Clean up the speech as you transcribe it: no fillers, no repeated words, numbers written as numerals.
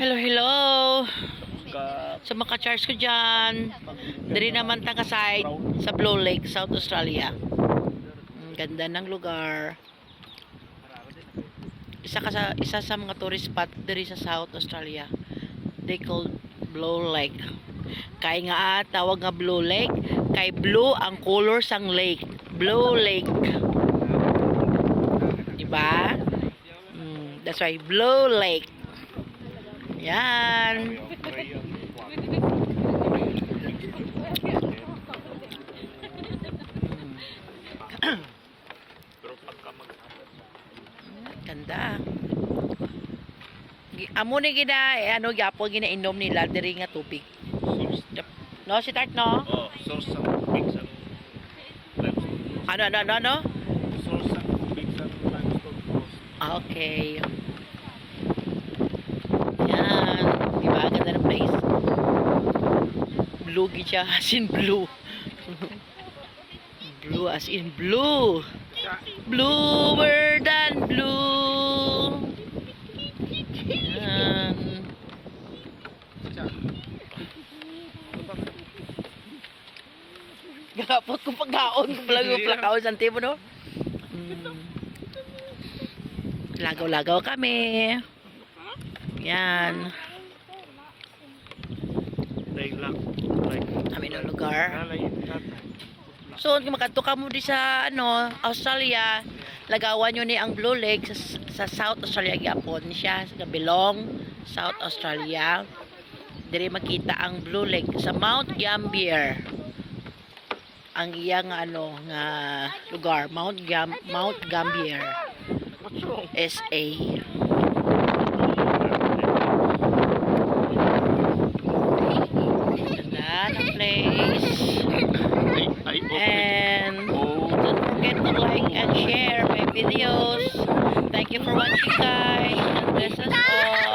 Hello, hello. Ka Sa mga ka-charge ko dyan. Dari naman taga side sa Blue Lake, South Australia. Ang ganda ng lugar. Isa sa mga tourist spot dari sa South Australia. They called Blue Lake. Kaya nga tawag nga Blue Lake. Kay blue ang color sang lake. Blue Lake. Diba? That's why Blue Lake. Yan. Ganda. Amo ni gina ano gyapon ginainom nila diri nga tubig. No, si Tart no? oh, source sa tubig sa limestone. Ano? Source sa tubig sa limestone coast. Okay. Yan. Diba? Ganda ng place. Blue gid siya. As in blue. Blue as in blue. Bluer than blue. Yan. Gapot ko pagkaon. Plakaon sa tipo, no? Lagaw-lagaw kami. Yan. Dahil lang. Kami ng lugar. So, kung makadto ka mo di sa Australia, lagawan nyo ni ang Blue Lake sa South Australia gyapon siya sa Gabilong, South Australia. Diri makita ang Blue Lake sa Mount Gambier. Ang iyang nga lugar, Mount Gambier. SA. Ganda ng place. And don't forget to like and share my videos. Thank you for watching, guys. And bless us all.